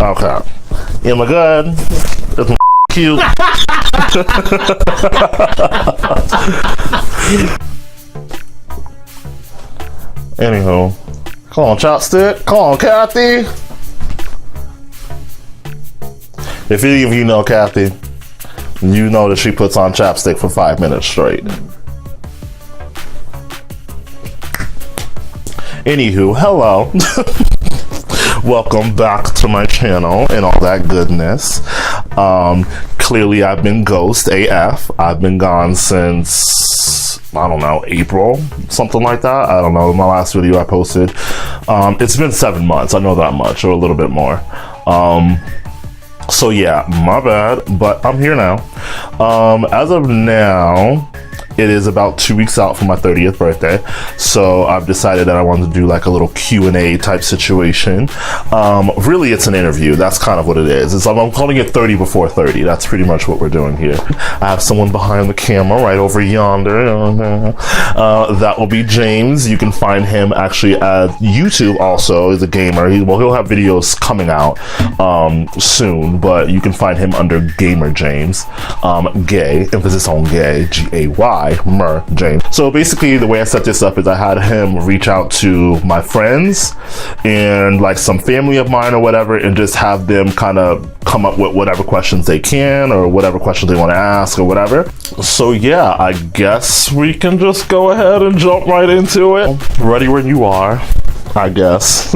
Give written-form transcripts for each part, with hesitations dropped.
Okay. Am I good? Is my cute? Anywho. Come on, chopstick. Come on, Kathy. If any of you know Kathy, you know that she puts on chapstick for 5 minutes straight. Anywho, hello. Welcome back to my channel and all that goodness. Clearly I've been ghost AF. I've been gone since, I don't know, April, something like that. I don't know, my last video I posted. It's been 7 months, I know that much, or a little bit more. So yeah, my bad, but I'm here now. As of now, it is about 2 weeks out from my 30th birthday, so I've decided that I wanted to do like a little Q&A type situation. Really, it's an interview. That's kind of what it is. I'm calling it 30 before 30. That's pretty much what we're doing here. I have someone behind the camera right over yonder. That will be James. You can find him actually at YouTube also. He's a gamer. He'll have videos coming out soon, but you can find him under Gaymer James. Gay, emphasis on gay, G-A-Y. James. So basically the way I set this up is I had him reach out to my friends and like some family of mine or whatever, and just have them kind of come up with whatever questions they can or whatever questions they want to ask or whatever. So yeah, I guess we can just go ahead and jump right into it. Ready when you are, I guess.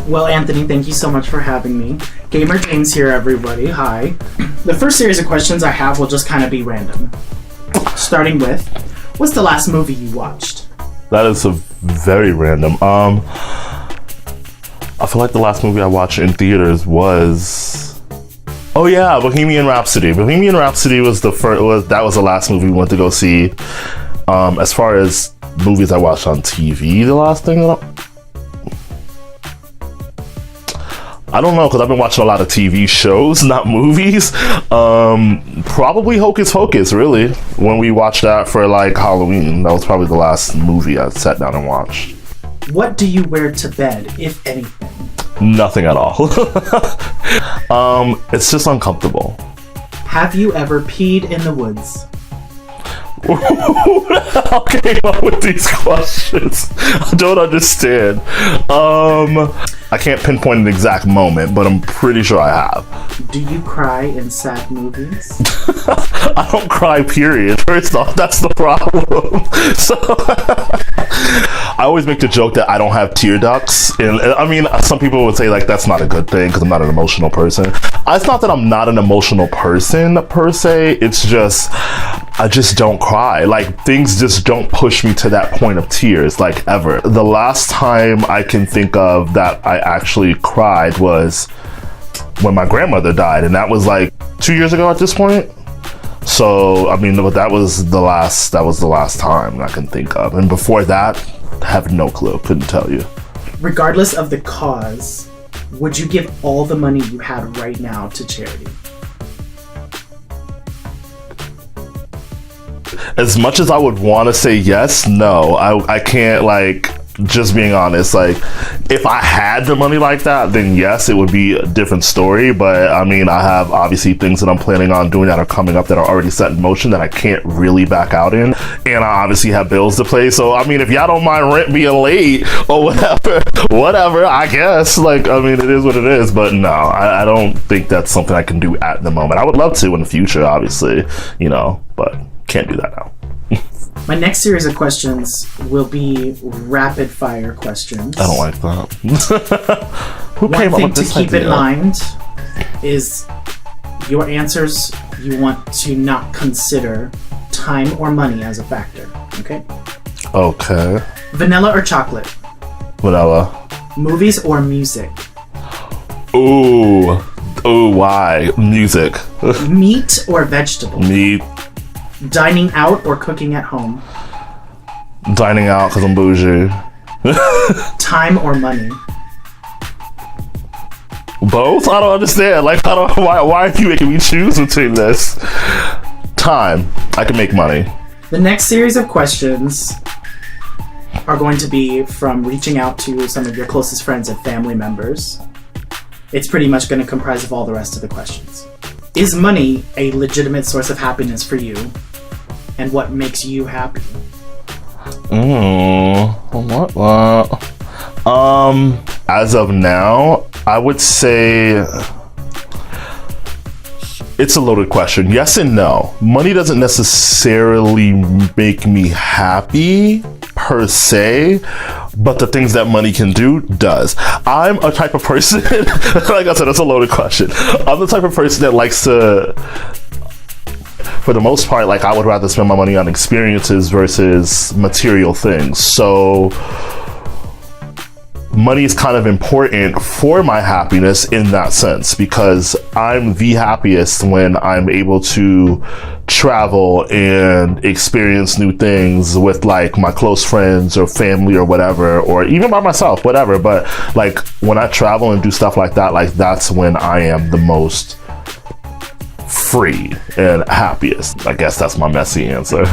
Well, Anthony, thank you so much for having me. Gaymer James here, everybody. Hi. The first series of questions I have will just kind of be random. Starting with, what's the last movie you watched? That is a very random. I feel like the last movie I watched in theaters was, oh yeah, Bohemian Rhapsody. Bohemian Rhapsody was the first. That was the last movie we went to go see. As far as movies I watched on TV, the last thing I don't know, because I've been watching a lot of TV shows, not movies. Probably Hocus Pocus, really. When we watched that for like Halloween, that was probably the last movie I sat down and watched. What do you wear to bed, if anything? Nothing at all. It's just uncomfortable. Have you ever peed in the woods? How came up with these questions? I don't understand. I can't pinpoint an exact moment, but I'm pretty sure I have. Do you cry in sad movies? I don't cry, period. First off, that's the problem. So I always make the joke that I don't have tear ducts. And I mean, some people would say like that's not a good thing because I'm not an emotional person. It's not that I'm not an emotional person per se. It's just I just don't cry. Like things just don't push me to that point of tears, like ever. The last time I can think of that I actually cried was when my grandmother died, and that was like 2 years ago at this point. So I mean, that was the last time I can think of, and before that, I have no clue. Couldn't tell you. Regardless of the cause, would you give all the money you had right now to charity? As much as I would want to say yes, no, I can't, like, just being honest, like, if I had the money like that, then yes, it would be a different story. But I mean, I have obviously things that I'm planning on doing that are coming up that are already set in motion that I can't really back out in, and I obviously have bills to pay. So I mean, if y'all don't mind rent being late or whatever, I guess, like, I mean, it is what it is. But no, I don't think that's something I can do at the moment. I would love to in the future, obviously, you know, but can't do that now. My next series of questions will be rapid fire questions. I don't like that. Who One came up thing with to this keep idea? in mind is your answers you want to not consider time or money as a factor. Okay? Okay. Vanilla or chocolate? Vanilla. Movies or music? Ooh. Ooh, why? Music. Meat or vegetable? Meat. Dining out or cooking at home? Dining out because I'm bougie. Time or money? Both? I don't understand. Like, why are you making me choose between this? Time. I can make money. The next series of questions are going to be from reaching out to some of your closest friends and family members. It's pretty much going to comprise of all the rest of the questions. Is money a legitimate source of happiness for you? And what makes you happy? As of now, I would say it's a loaded question. Yes and no. Money doesn't necessarily make me happy per se, but the things that money can do does. I'm a type of person, like I said, that's a loaded question. I'm the type of person that likes to, for the most part, like I would rather spend my money on experiences versus material things. So money is kind of important for my happiness in that sense, because I'm the happiest when I'm able to travel and experience new things with like my close friends or family or whatever, or even by myself, whatever. But like when I travel and do stuff like that, like that's when I am the most free and happiest. I guess that's my messy answer.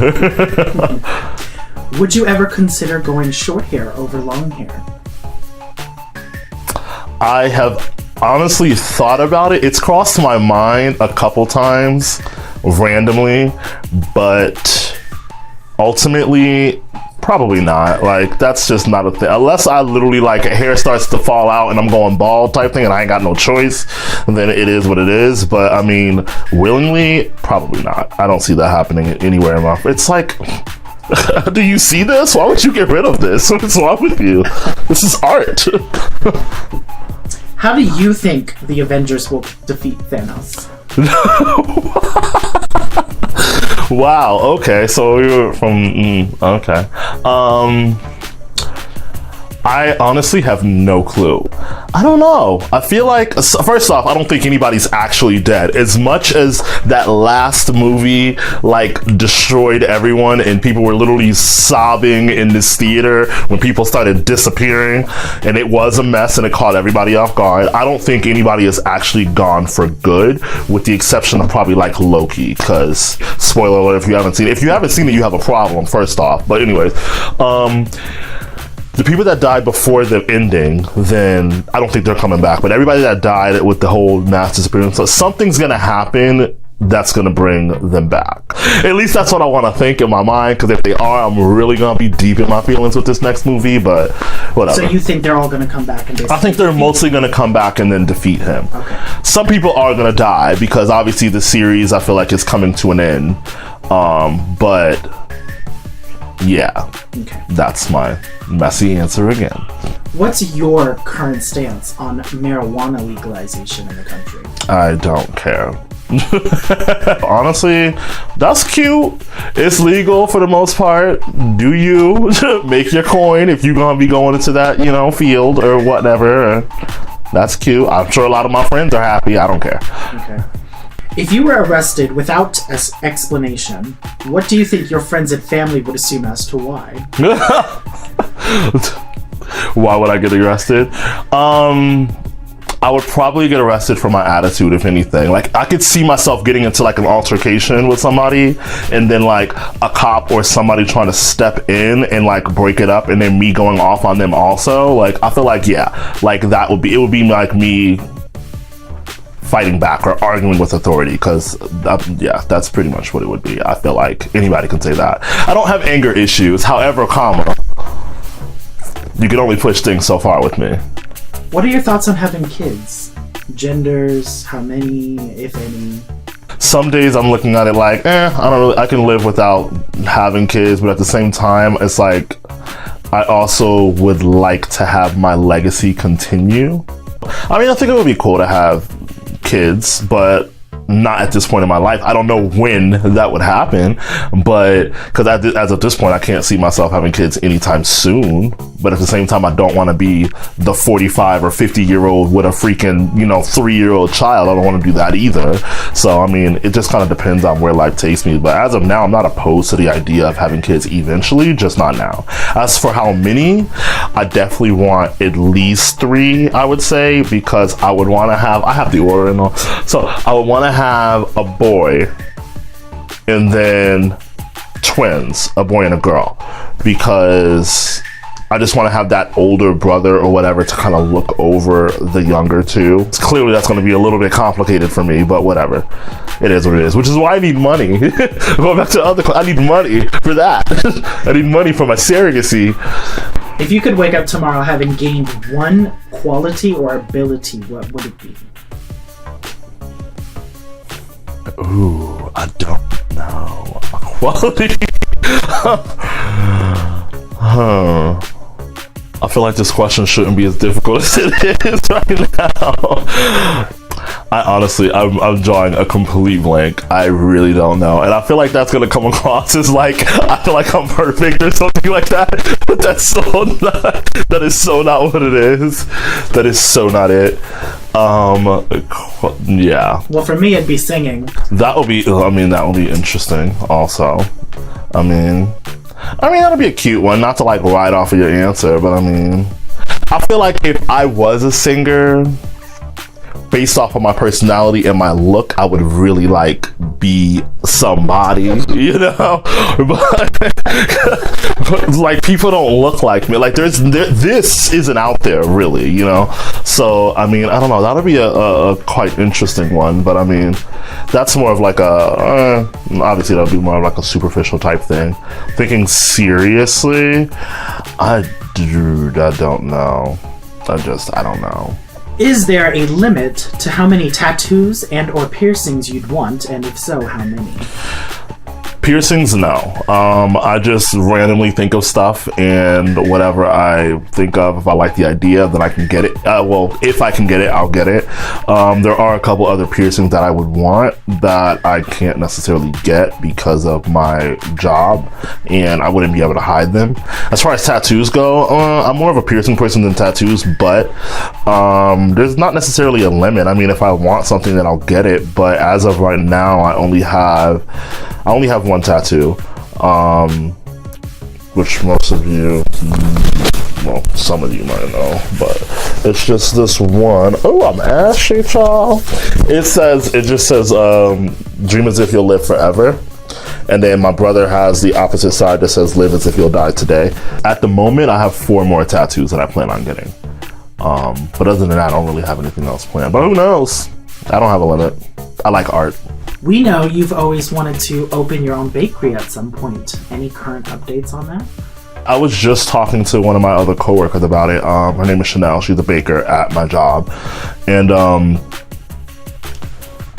Would you ever consider going short hair over long hair? I have honestly thought about it. It's crossed my mind a couple times randomly, but ultimately probably not. Like that's just not a thing, unless I literally like hair starts to fall out and I'm going bald type thing and I ain't got no choice, then it is what it is. But I mean, willingly, probably not. I don't see that happening anywhere in my, it's like, do you see this? Why would you get rid of this? What's wrong with you? This is art. How do you think the Avengers will defeat Thanos? Wow, okay, so we were from, okay. I honestly have no clue. I don't know. I feel like, first off, I don't think anybody's actually dead. As much as that last movie, like, destroyed everyone and people were literally sobbing in this theater when people started disappearing and it was a mess and it caught everybody off guard, I don't think anybody is actually gone for good, with the exception of probably, like, Loki, because, spoiler alert if you haven't seen it. If you haven't seen it, you have a problem, first off. But anyways, the people that died before the ending, then I don't think they're coming back. But everybody that died with the whole mass disappearance, so something's gonna happen that's gonna bring them back. At least that's what I want to think in my mind, because if they are, I'm really gonna be deep in my feelings with this next movie, but whatever. So you think they're all gonna come back and basically I think they're mostly gonna come back and then defeat him. Okay. Some people are gonna die, because obviously the series, I feel like, is coming to an end. But yeah, okay. That's my messy answer again. What's your current stance on marijuana legalization in the country? I don't care. Honestly, that's cute. It's legal for the most part. Do you make your coin if you're gonna be going into that, you know, field or whatever. That's cute. I'm sure a lot of my friends are happy. I don't care. Okay. If you were arrested without explanation, what do you think your friends and family would assume as to why? Why would I get arrested? I would probably get arrested for my attitude, if anything. Like, I could see myself getting into like an altercation with somebody and then like a cop or somebody trying to step in and like break it up and then me going off on them also. Like, I feel like, yeah, like that would be, it would be like me fighting back or arguing with authority, because yeah, that's pretty much what it would be. I feel like anybody can say that. I don't have anger issues, however, you can only push things so far with me. What are your thoughts on having kids? Genders, how many, if any? Some days I'm looking at it like, I don't really, I can live without having kids, but at the same time, it's like, I also would like to have my legacy continue. I mean, I think it would be cool to have kids, but not at this point in my life. I don't know when that would happen, but because as of this point, I can't see myself having kids anytime soon. But at the same time, I don't want to be the 45 or 50-year-old with a freaking, you know, 3-year-old child. I don't want to do that either. So, I mean, it just kind of depends on where life takes me. But as of now, I'm not opposed to the idea of having kids eventually, just not now. As for how many, I definitely want at least 3, I would say, because I would want to have, I have the order and all. So I would want to have a boy and then twins, a boy and a girl, because I just want to have that older brother or whatever to kind of look over the younger two. Clearly that's going to be a little bit complicated for me, but whatever. It is what it is, which is why I need money. Going back to I need money for that. I need money for my surrogacy. If you could wake up tomorrow having gained one quality or ability, what would it be? Ooh, I don't know. A quality? Huh. I feel like this question shouldn't be as difficult as it is right now. I'm drawing a complete blank. I really don't know. And I feel like that's going to come across as like, I feel like I'm perfect or something like that. But that is so not what it is. That is so not it. Yeah. Well, for me, it'd be singing. That would be interesting also. I mean, that'd be a cute one. Not to like ride off of your answer, but I feel like if I was a singer, based off of my personality and my look, I would really like be somebody, you know. But like people don't look like me. Like this isn't out there really, you know. So I don't know. That'll be a quite interesting one. But that's more of like obviously that'll be more of like a superficial type thing. Thinking seriously, I don't know. I don't know. Is there a limit to how many tattoos and or piercings you'd want, and if so, how many? Piercings, no. I just randomly think of stuff, and whatever I think of, if I like the idea, then I can get it. Well, if I can get it, I'll get it. There are a couple other piercings that I would want that I can't necessarily get because of my job, and I wouldn't be able to hide them. As far as tattoos go, I'm more of a piercing person than tattoos, but there's not necessarily a limit. If I want something, then I'll get it. But as of right now, I only have one tattoo, which most of you, well, some of you might know, but it's just this one. Oh, I'm ashy, y'all. It just says, dream as if you'll live forever. And then my brother has the opposite side that says, live as if you'll die today. At the moment, I have 4 more tattoos that I plan on getting. But other than that, I don't really have anything else planned. But who knows? I don't have a limit. I like art. We know you've always wanted to open your own bakery at some point. Any current updates on that? I was just talking to one of my other coworkers about it. Her name is Chanel. She's a baker at my job. And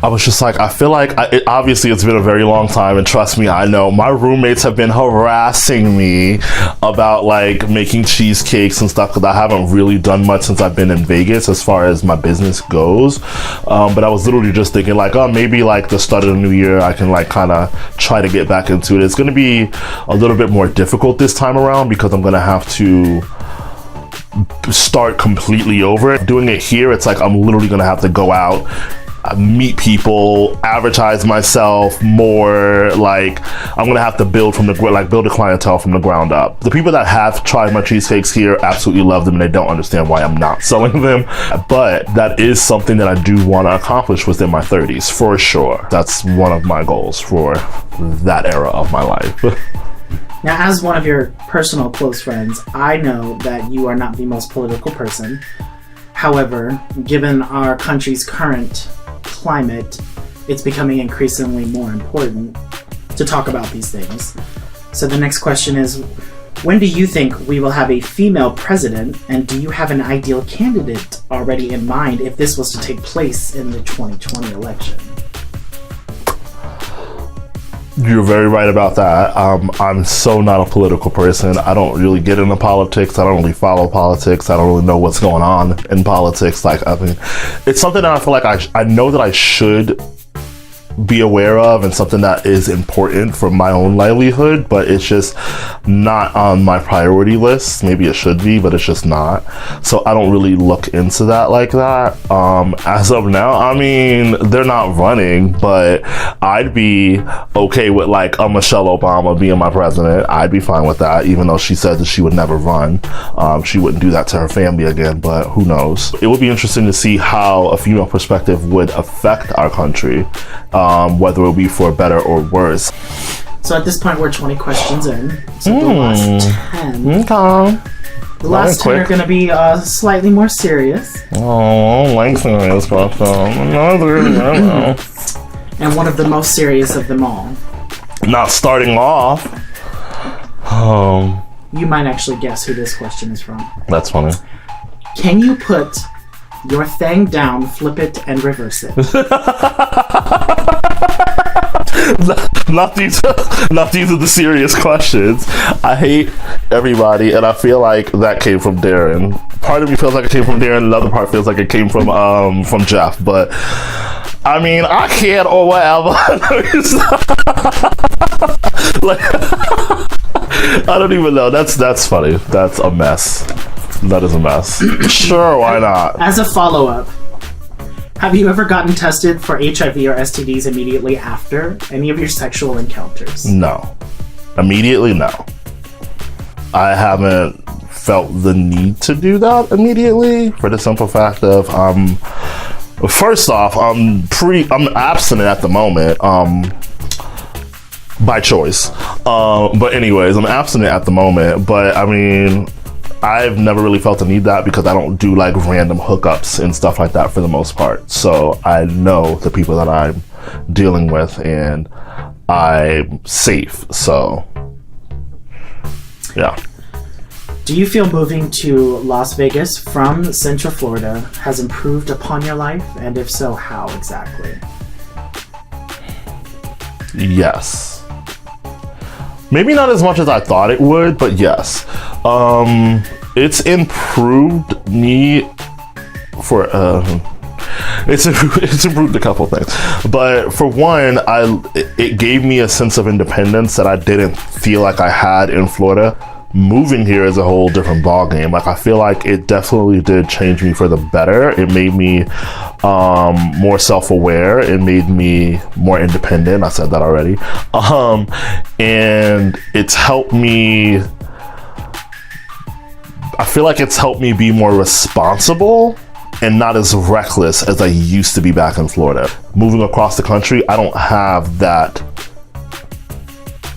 I was just like, I feel like, obviously it's been a very long time, and trust me, I know my roommates have been harassing me about like making cheesecakes and stuff, because I haven't really done much since I've been in Vegas as far as my business goes. But I was literally just thinking like, oh, maybe like the start of the new year, I can like kind of try to get back into it. It's going to be a little bit more difficult this time around because I'm going to have to start completely over. Doing it here, it's like I'm literally going to have to go out, meet people, advertise myself more. Like I'm gonna have to build a clientele from the ground up. The people that have tried my cheesecakes here absolutely love them, and they don't understand why I'm not selling them. But that is something that I do want to accomplish within my 30s for sure. That's one of my goals for that era of my life. Now, as one of your personal close friends, I know that you are not the most political person. However, given our country's current climate, it's becoming increasingly more important to talk about these things. So the next question is, when do you think we will have a female president, and do you have an ideal candidate already in mind if this was to take place in the 2020 election? You're very right about that. I'm so not a political person. I don't really get into politics. I don't really follow politics. I don't really know what's going on in politics. It's something that I feel like I know that I should be aware of, and something that is important for my own livelihood, but it's just not on my priority list. Maybe it should be, but it's just not. So I don't really look into that like that. As of now, they're not running, but I'd be okay with like a Michelle Obama being my president. I'd be fine with that, even though she said that she would never run. She wouldn't do that to her family again, but who knows? It would be interesting to see how a female perspective would affect our country. Whether it will be for better or worse. So at this point, we're 20 questions in. So the last 10. Okay. The last 10 are going to be slightly more serious. Oh, I don't like serious questions. And one of the most serious of them all. Not starting off. You might actually guess who this question is from. That's funny. Can you put your thing down, flip it, and reverse it? Not these are the serious questions. I hate everybody, and I feel like that came from Darren. Part of me feels like it came from Darren, another part feels like it came from Jeff. But I mean, I can't or whatever. Like, I don't even know. That's funny. That's a mess. That is a mess. Sure, why not? As a follow-up, have you ever gotten tested for HIV or STDs immediately after any of your sexual encounters? No. Immediately, no. I haven't felt the need to do that immediately for the simple fact of, first off, I'm abstinent at the moment, by choice. But anyways, I'm abstinent at the moment, but I mean, I've never really felt the need that because I don't do like random hookups and stuff like that for the most part. So I know the people that I'm dealing with and I'm safe. So yeah. Do you feel moving to Las Vegas from Central Florida has improved upon your life? And if so, how exactly? Yes. Maybe not as much as I thought it would, but yes. It's improved me for it's improved a couple things. But for one, it gave me a sense of independence that I didn't feel like I had in Florida. Moving here is a whole different ballgame. Like, I feel like it definitely did change me for the better. It made me more self-aware. It made me more independent. I said that already. And it's helped me, I feel like it's helped me be more responsible and not as reckless as I used to be back in Florida. Moving across the country, I don't have that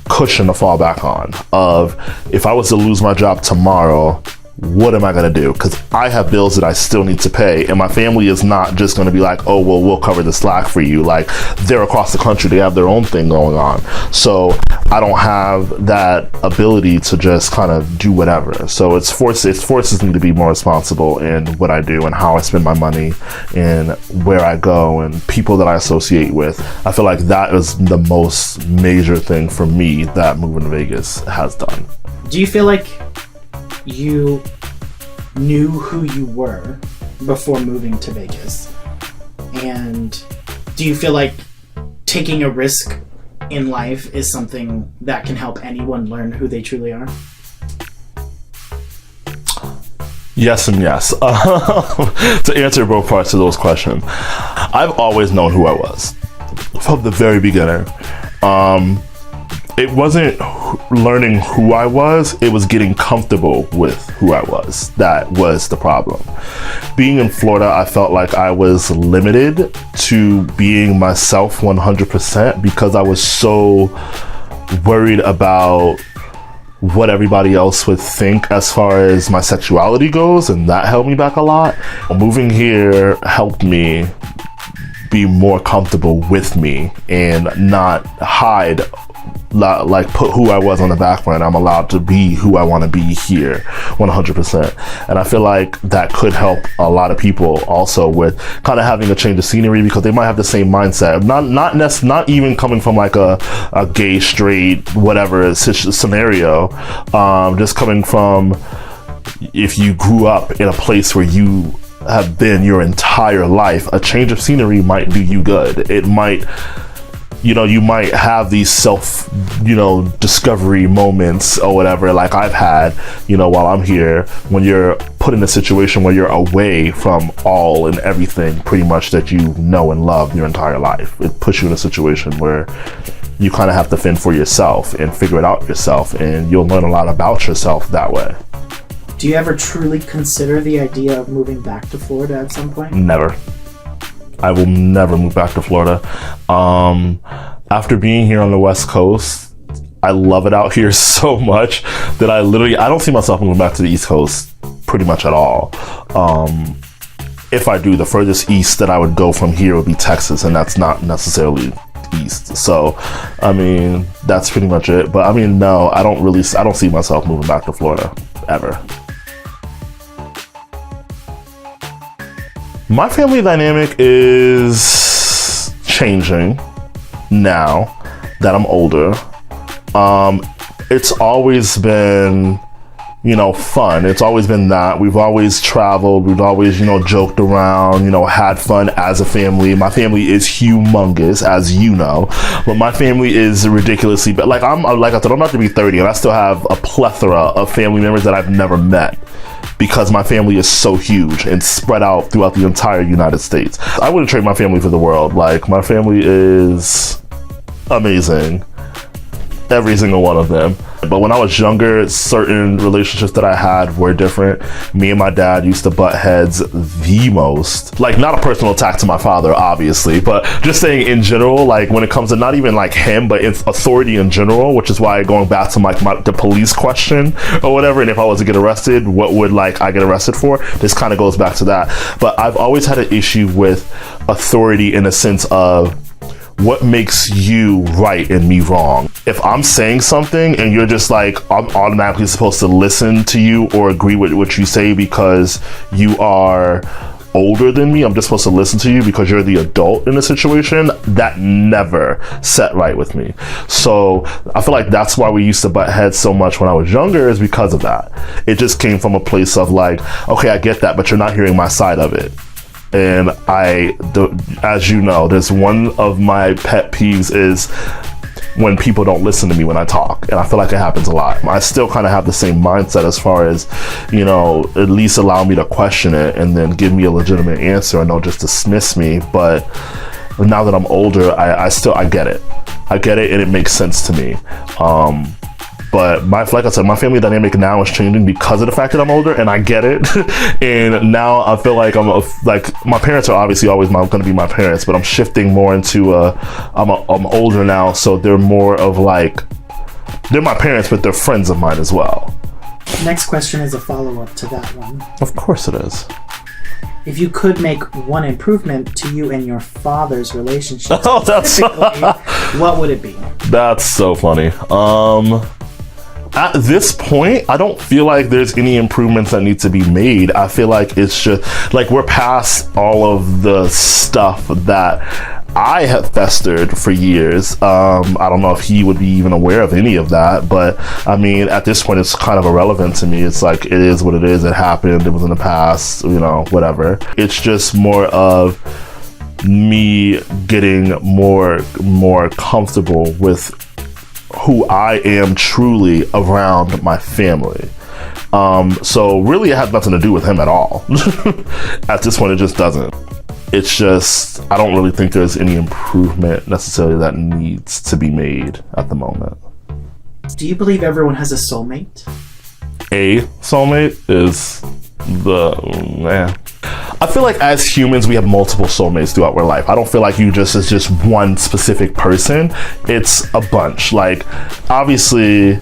cushion to fall back on of, if I was to lose my job tomorrow, what am I going to do? Because I have bills that I still need to pay, and my family is not just going to be like, oh, well, we'll cover the slack for you. Like, they're across the country, they have their own thing going on. So I don't have that ability to just kind of do whatever. So it forces me to be more responsible in what I do and how I spend my money and where I go and people that I associate with. I feel like that is the most major thing for me that moving to Vegas has done. Do you feel like you knew who you were before moving to Vegas? And do you feel like taking a risk in life is something that can help anyone learn who they truly are? Yes and yes. To answer both parts of those questions, I've always known who I was from the very beginning. It wasn't learning who I was, it was getting comfortable with who I was. That was the problem. Being in Florida, I felt like I was limited to being myself 100% because I was so worried about what everybody else would think as far as my sexuality goes, and that held me back a lot. Moving here helped me be more comfortable with me and not hide, like put who I was on the back burner. I'm allowed to be who I want to be here 100%. And I feel like that could help a lot of people also with kind of having a change of scenery, because they might have the same mindset, not even coming from like a gay, straight, whatever scenario, just coming from, if you grew up in a place where you have been your entire life, a change of scenery might do you good. It might, you might have these self, discovery moments or whatever, like I've had, while I'm here, when you're put in a situation where you're away from all and everything pretty much that you know and love your entire life. It puts you in a situation where you kind of have to fend for yourself and figure it out yourself, and you'll learn a lot about yourself that way. Do you ever truly consider the idea of moving back to Florida at some point? Never. I will never move back to Florida. After being here on the West Coast, I love it out here so much that I don't see myself moving back to the East Coast pretty much at all. If I do, the furthest east that I would go from here would be Texas, and that's not necessarily east. So, I mean, that's pretty much it. But I mean, no, I don't see myself moving back to Florida ever. My family dynamic is changing now that I'm older. It's always been, fun. It's always been that. We've always traveled. We've always, joked around, had fun as a family. My family is humongous, as you know, but my family is ridiculously, but like I said, I'm about to be 30 and I still have a plethora of family members that I've never met because my family is so huge and spread out throughout the entire United States. I wouldn't trade my family for the world. Like, my family is amazing. Every single one of them. But when I was younger, certain relationships that I had were different. Me and my dad used to butt heads the most. Like, not a personal attack to my father, obviously, but just saying in general, like when it comes to not even like him, but it's authority in general, which is why going back to the police question or whatever, and if I was to get arrested, what would I get arrested for? This kind of goes back to that. But I've always had an issue with authority in a sense of, what makes you right and me wrong? If I'm saying something and you're just like, I'm automatically supposed to listen to you or agree with what you say because you are older than me, I'm just supposed to listen to you because you're the adult in the situation, that never set right with me. So I feel like that's why we used to butt heads so much when I was younger, is because of that. It just came from a place of like, okay, I get that, but you're not hearing my side of it. And as you know, there's one of my pet peeves is when people don't listen to me when I talk. And I feel like it happens a lot. I still kind of have the same mindset as far as, at least allow me to question it and then give me a legitimate answer and don't just dismiss me. But now that I'm older, I get it. I get it and it makes sense to me. But like I said, my family dynamic now is changing because of the fact that I'm older, and I get it. And now I feel like my parents are obviously always going to be my parents, but I'm shifting more into I'm older now, so they're more of they're my parents, but they're friends of mine as well. Next question is a follow-up to that one. Of course it is. If you could make one improvement to you and your father's relationship, what would it be? That's so funny. At this point, I don't feel like there's any improvements that need to be made. I feel like it's just we're past all of the stuff that I have festered for years. I don't know if he would be even aware of any of that, but I mean, at this point, it's kind of irrelevant to me. It's like, it is what it is. It happened. It was in the past, whatever. It's just more of me getting more comfortable with who I am truly around my family. So really it has nothing to do with him at all. At this point, it just doesn't. It's just, I don't really think there's any improvement necessarily that needs to be made at the moment. Do you believe everyone has a soulmate? A soulmate is I feel like as humans, we have multiple soulmates throughout our life. I don't feel like it's just one specific person. It's a bunch. Like, obviously,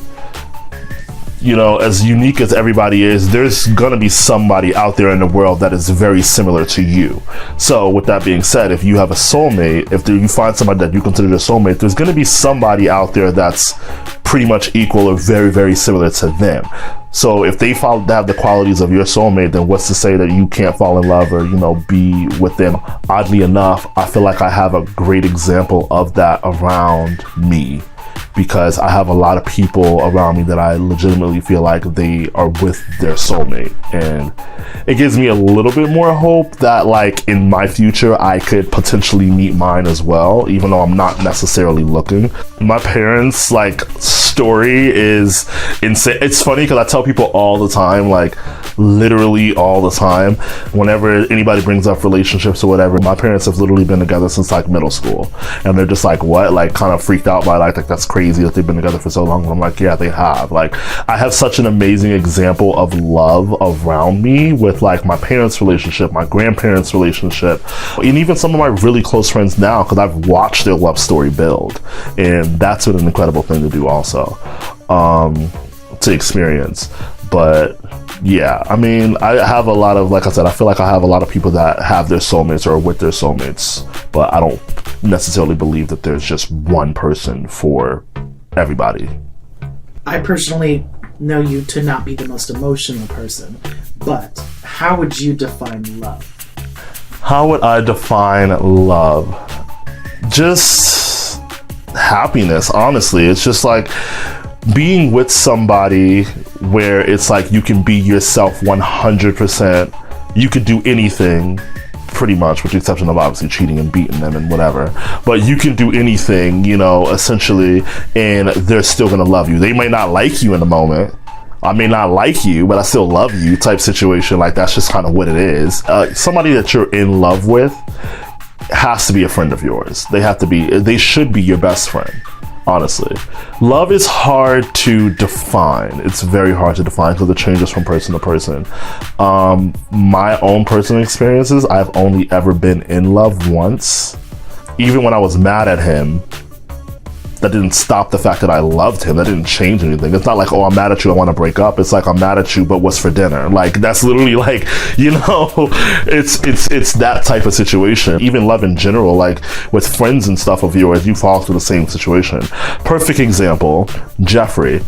as unique as everybody is, there's gonna be somebody out there in the world that is very similar to you. So with that being said, if you have a soulmate, if you find somebody that you consider your soulmate, there's gonna be somebody out there that's pretty much equal or very, very similar to them. So if they have the qualities of your soulmate, then what's to say that you can't fall in love or, be with them? Oddly enough, I feel like I have a great example of that around me, because I have a lot of people around me that I legitimately feel like they are with their soulmate. And it gives me a little bit more hope that in my future, I could potentially meet mine as well, even though I'm not necessarily looking. My parents' story is insane. It's funny because I tell people all the time, literally all the time, whenever anybody brings up relationships or whatever, my parents have literally been together since middle school. And they're just what? Kind of freaked out by that's crazy that they've been together for so long. And I'm like, yeah, they have. I have such an amazing example of love around me with my parents' relationship, my grandparents' relationship, and even some of my really close friends now, because I've watched their love story build. And that's been an incredible thing to do also. so, to experience. But yeah, I mean, I have a lot of, like I said, I feel like I have a lot of people that have their soulmates or are with their soulmates, but I don't necessarily believe that there's just one person for everybody. I personally know you to not be the most emotional person, but how would you define love? How would I define love? Just happiness, honestly. It's just like being with somebody where it's like you can be yourself 100%. You could do anything, pretty much, with the exception of obviously cheating and beating them and whatever. But you can do anything, you know, essentially, and they're still gonna love you. They may not like you in the moment. I may not like you, but I still love you type situation. Like, that's just kind of what it is. Somebody that you're in love with has to be a friend of yours. They should be your best friend. Honestly, love is hard to define. It's very hard to define because it changes from person to person. My own personal experiences, I've only ever been in love once. Even when I was mad at him, that didn't stop the fact that I loved him. That didn't change anything. It's not like, oh, I'm mad at you, I want to break up. It's like, I'm mad at you, but what's for dinner? Like, that's literally like, you know, it's that type of situation. Even love in general, like with friends and stuff of yours, you fall through the same situation. Perfect example, Jeffrey.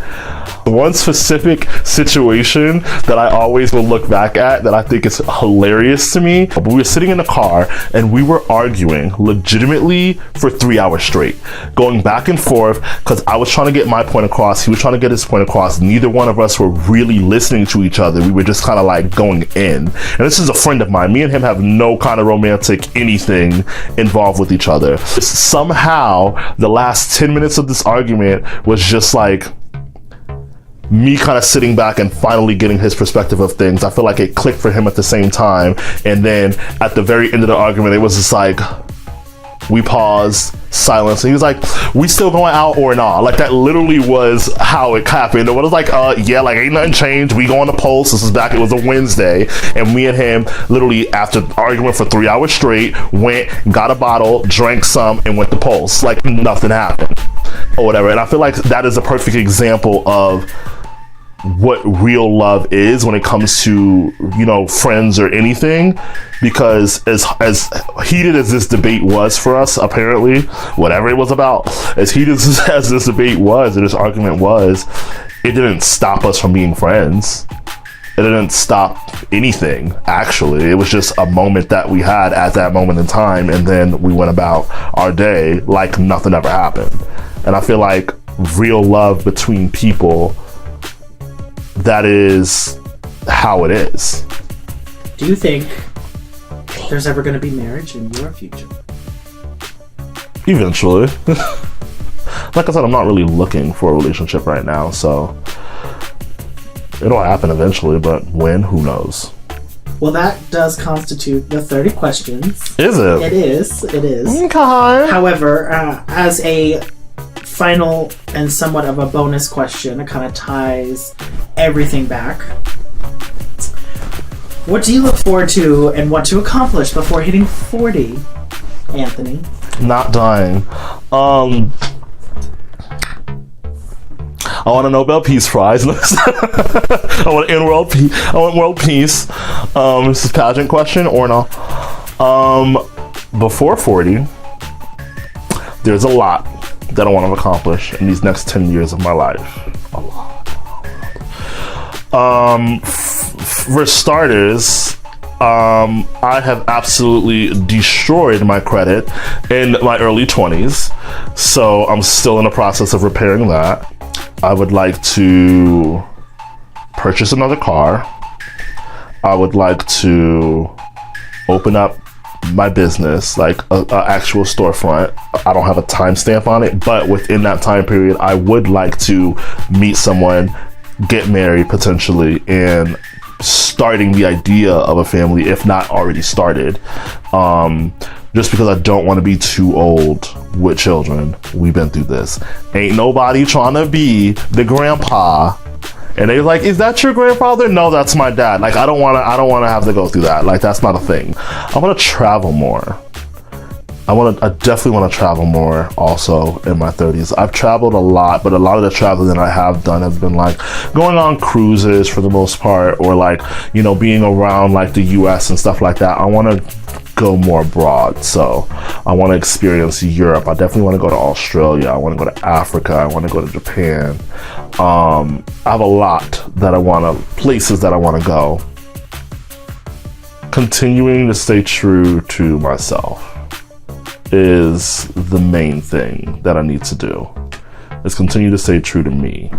One specific situation that I always will look back at that I think is hilarious to me. We were sitting in the car and we were arguing legitimately for 3 hours straight, going back and forth because I was trying to get my point across, he was trying to get his point across. Neither one of us were really listening to each other. We were just kind of like going in. And this is a friend of mine. Me and him have no kind of romantic anything involved with each other. Somehow the last 10 minutes of this argument was just like me kind of sitting back and finally getting his perspective of things. I feel like it clicked for him at the same time. And then at the very end of the argument, it was just like, we paused, silence, and he was like, we still going out or not? Like, that literally was how it happened. It was like, yeah, like, ain't nothing changed. We go on the post. This is back, it was a Wednesday. And me and him, literally, after arguing for 3 hours straight, went, got a bottle, drank some, and went to post. Like, nothing happened. Or whatever. And I feel like that is a perfect example of what real love is when it comes to, you know, friends or anything. Because as heated as this debate was for us, apparently, whatever it was about, as heated as this debate was, or this argument was, it didn't stop us from being friends. It didn't stop anything, actually. It was just a moment that we had at that moment in time, and then we went about our day like nothing ever happened. And I feel like real love between people, that is how it is. Do you think there's ever going to be marriage in your future? Eventually. Like I said, I'm not really looking for a relationship right now, so it'll happen eventually, but when, who knows? Well, that does constitute the 30 questions. Is it? It is. Okay. However, as a final and somewhat of a bonus question, it kind of ties everything back. What do you look forward to and want to accomplish before hitting 40, Anthony? Not dying. I want a Nobel Peace Prize. I want world peace. I want world peace. This is a pageant question or no? Before 40, there's a lot that I want to accomplish in these next 10 years of my life. A lot. For starters, I have absolutely destroyed my credit in my early 20s, so I'm still in the process of repairing that. I would like to purchase another car. I would like to open up my business, like a actual storefront. I don't have a timestamp on it, but within that time period, I would like to meet someone, get married potentially, and starting the idea of a family, if not already started. Just because I don't want to be too old with children. We've been through this. Ain't nobody trying to be the grandpa. And they're like, is that your grandfather? No, that's my dad. Like, I don't want to have to go through that. Like, that's not a thing. I want to travel more. I definitely want to travel more also in my 30s. I've traveled a lot, but a lot of the traveling that I have done has been like going on cruises for the most part, or like, you know, being around like the US and stuff like that. I want to go more abroad, so I want to experience Europe. I definitely want to go to Australia. I want to go to Africa. I want to go to Japan. I have a lot that places that I want to go. Continuing to stay true to myself is the main thing that I need to do, is continue to stay true to me.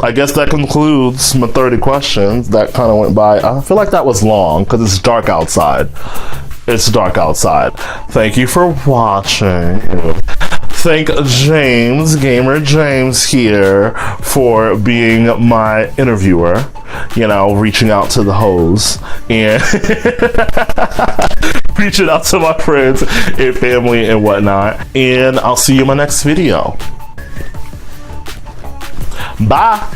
I guess that concludes my 30 questions. That kind of went by. I feel like that was long because it's dark outside. It's dark outside. Thank you for watching. Thank James, Gaymer James here, for being my interviewer, you know, reaching out to the hoes and reaching out to my friends and family and whatnot. And I'll see you in my next video. Bye.